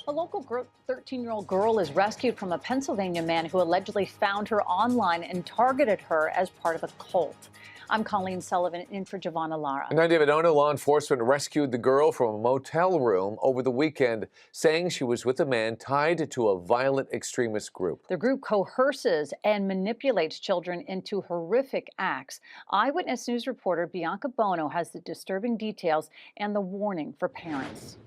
A local 13-year-old girl is rescued from a Pennsylvania man who allegedly found her online and targeted her as part of a cult. I'm Colleen Sullivan in for Giovanna Lara. And I'm David Ono. Law enforcement rescued the girl from a motel room over the weekend, saying she was with a man tied to a violent extremist group. The group coerces and manipulates children into horrific acts. Eyewitness News reporter Bianca Bono has the disturbing details and the warning for parents.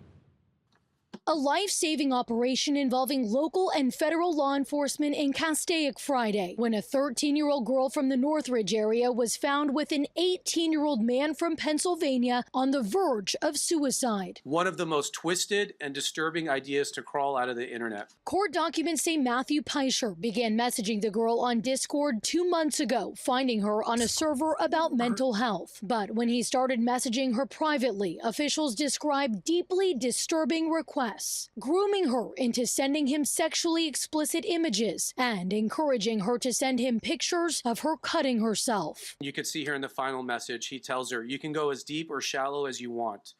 A life-saving operation involving local and federal law enforcement in Castaic Friday, when a 13-year-old girl from the Northridge area was found with an 18-year-old man from Pennsylvania on the verge of suicide. One of the most twisted and disturbing ideas to crawl out of the internet. Court documents say Matthew Peischer began messaging the girl on Discord 2 months ago, finding her on a server about mental health. But when he started messaging her privately, officials described deeply disturbing requests, grooming her into sending him sexually explicit images and encouraging her to send him pictures of her cutting herself. You could see here in the final message, he tells her, you can go as deep or shallow as you want.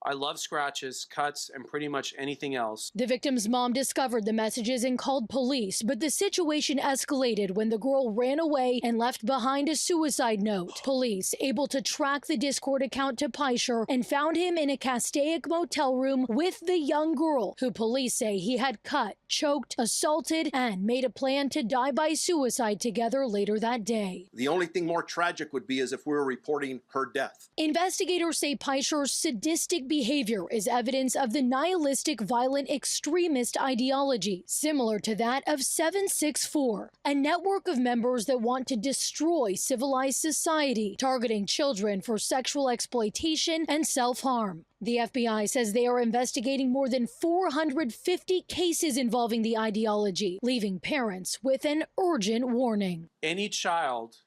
I love scratches, cuts, and pretty much anything else. The victim's mom discovered the messages and called police, but the situation escalated when the girl ran away and left behind a suicide note. Police able to track the Discord account to Peischer and found him in a Castaic motel room with the young girl, who police say he had cut, choked, assaulted, and made a plan to die by suicide together later that day. The only thing more tragic would be as if we were reporting her death. Investigators say Peischer's sadistic behavior is evidence of the nihilistic violent extremist ideology, similar to that of 764, a network of members that want to destroy civilized society, targeting children for sexual exploitation and self-harm. The FBI says they are investigating more than 450 cases involving the ideology, leaving parents with an urgent warning. Any child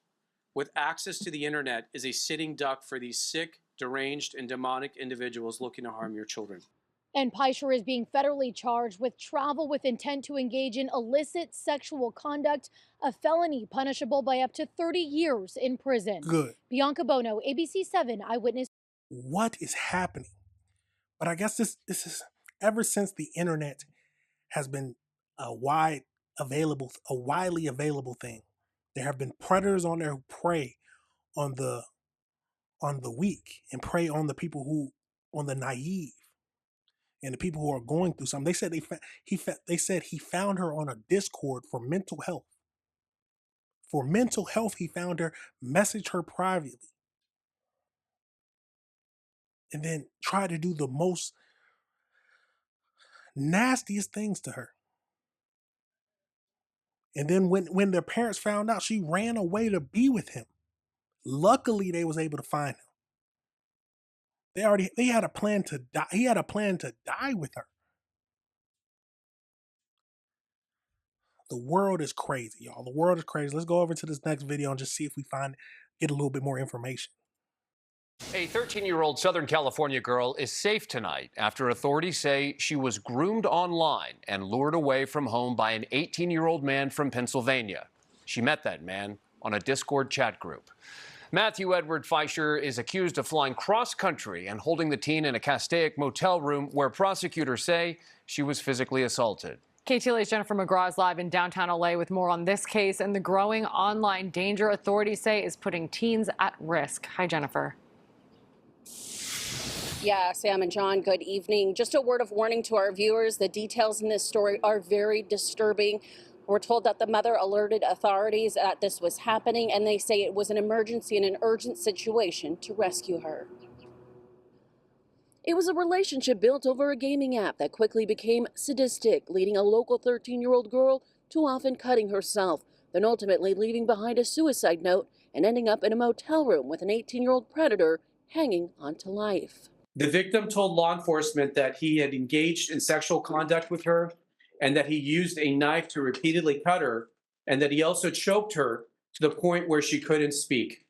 with access to the internet is a sitting duck for these sick, deranged, and demonic individuals looking to harm your children. And Peischer is being federally charged with travel with intent to engage in illicit sexual conduct, a felony punishable by up to 30 years in prison. Good. Bianca Bono, ABC 7 Eyewitness. What is happening? But I guess this is ever since the internet has been a widely available thing. There have been predators on there who prey on the weak and prey on the people on the naive and the people who are going through something. They said he found her on a Discord for mental health. For mental health, he found her, messaged her privately, and then tried to do the most nastiest things to her. And then when their parents found out, she ran away to be with him. Luckily, they was able to find him. They had a plan to die. He had a plan to die with her. The world is crazy, y'all. The world is crazy. Let's go over to this next video and just see if we get a little bit more information. A 13-year-old Southern California girl is safe tonight after authorities say she was groomed online and lured away from home by an 18-year-old man from Pennsylvania. She met that man on a Discord chat group. Matthew Edward Peischer is accused of flying cross-country and holding the teen in a Castaic motel room where prosecutors say she was physically assaulted. KTLA's Jennifer McGraw is live in downtown LA with more on this case and the growing online danger authorities say is putting teens at risk. Hi, Jennifer. Yeah, Sam and John, good evening. Just a word of warning to our viewers. The details in this story are very disturbing. We're told that the mother alerted authorities that this was happening, and they say it was an emergency and an urgent situation to rescue her. It was a relationship built over a gaming app that quickly became sadistic, leading a local 13-year-old girl to often cutting herself, then ultimately leaving behind a suicide note and ending up in a motel room with an 18-year-old predator hanging onto life. The victim told law enforcement that he had engaged in sexual conduct with her and that he used a knife to repeatedly cut her, and that he also choked her to the point where she couldn't speak.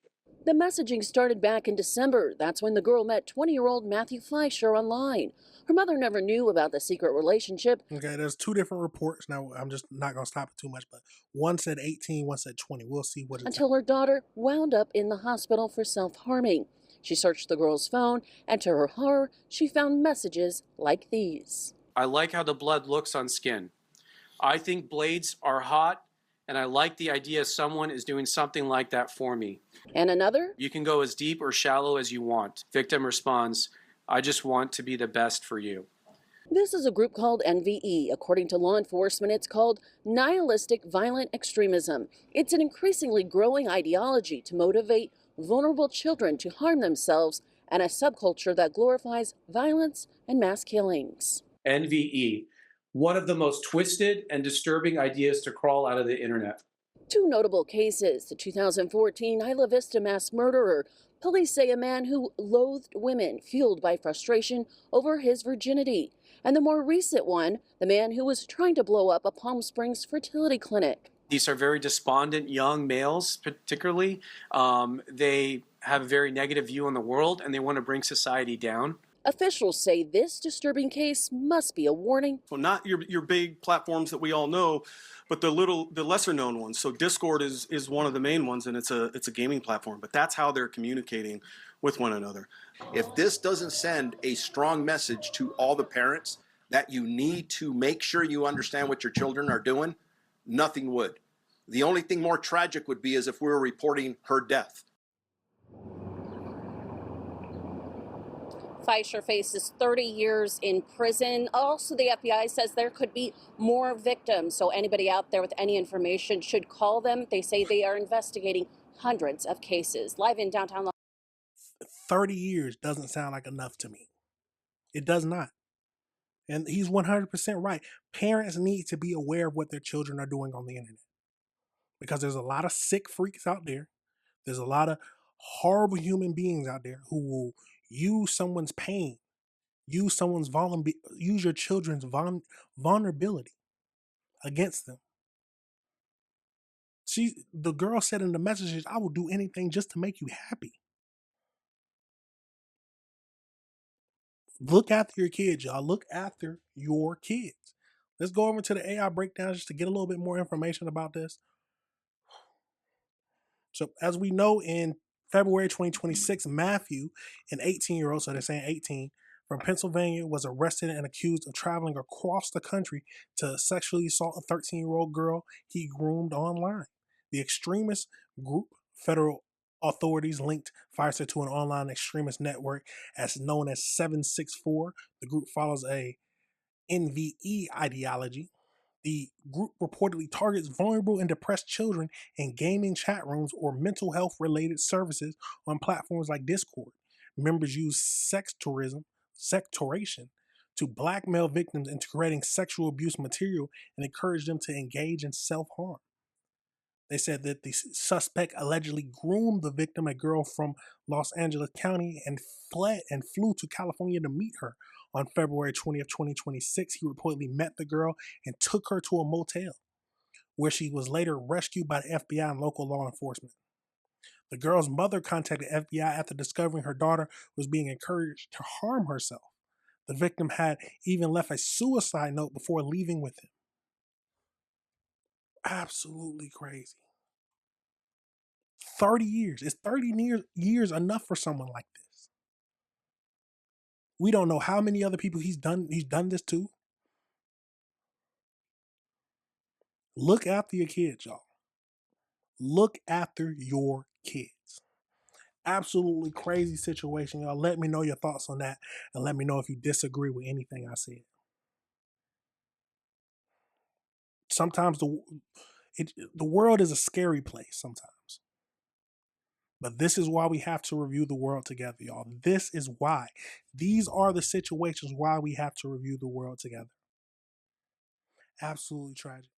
The messaging started back in December. That's when the girl met 20-year-old Matthew Peischer online. Her mother never knew about the secret relationship. Okay, there's two different reports. Now, I'm just not going to stop it too much, but one said 18, one said 20. We'll see what it's until her daughter wound up in the hospital for self-harming. She searched the girl's phone, and to her horror, she found messages like these. I like how the blood looks on skin. I think blades are hot, and I like the idea someone is doing something like that for me. And another? You can go as deep or shallow as you want. Victim responds, I just want to be the best for you. This is a group called NVE. According to law enforcement, it's called nihilistic violent extremism. It's an increasingly growing ideology to motivate vulnerable children to harm themselves and a subculture that glorifies violence and mass killings. NVE, one of the most twisted and disturbing ideas to crawl out of the internet. Two notable cases: the 2014 Isla Vista mass murderer. Police say a man who loathed women fueled by frustration over his virginity. And the more recent one, the man who was trying to blow up a Palm Springs fertility clinic. These are very despondent young males, particularly. They have a very negative view on the world, and they want to bring society down. Officials say this disturbing case must be a warning. So not your big platforms that we all know, but the lesser known ones. So Discord is one of the main ones, and it's a gaming platform, but that's how they're communicating with one another. If this doesn't send a strong message to all the parents that you need to make sure you understand what your children are doing, nothing would. The only thing more tragic would be is if we were reporting her death. Fisher faces 30 years in prison. Also, the FBI says there could be more victims. So anybody out there with any information should call them. They say they are investigating hundreds of cases. Live in downtown Los 30 years doesn't sound like enough to me. It does not. And he's 100% right. Parents need to be aware of what their children are doing on the internet. Because there's a lot of sick freaks out there. There's a lot of horrible human beings out there who will use someone's pain, use your children's vulnerability against them. The girl said in the messages, I will do anything just to make you happy. Look after your kids, y'all. Look after your kids. Let's go over to the AI breakdown just to get a little bit more information about this. So as we know, in February 2026, Matthew, an 18-year-old, so they're saying 18, from Pennsylvania, was arrested and accused of traveling across the country to sexually assault a 13-year-old girl he groomed online. The extremist group, federal authorities linked Pfizer to an online extremist network as known as 764. The group follows a NVE ideology. The group reportedly targets vulnerable and depressed children in gaming chat rooms or mental health related services on platforms like Discord. Members use sectoration to blackmail victims into creating sexual abuse material and encourage them to engage in self-harm. They said that the suspect allegedly groomed the victim, a girl from Los Angeles County, and flew to California to meet her. On February 20th, 2026, he reportedly met the girl and took her to a motel, where she was later rescued by the FBI and local law enforcement. The girl's mother contacted FBI after discovering her daughter was being encouraged to harm herself. The victim had even left a suicide note before leaving with him. Absolutely crazy. 30 years. Is 30 years enough for someone like this? We don't know how many other people he's done this to. Look after your kids, y'all. Look after your kids. Absolutely crazy situation, y'all. Let me know your thoughts on that, and let me know if you disagree with anything I said. Sometimes the world is a scary place sometimes. But this is why we have to review the world together, y'all. This is why. These are the situations why we have to review the world together. Absolutely tragic.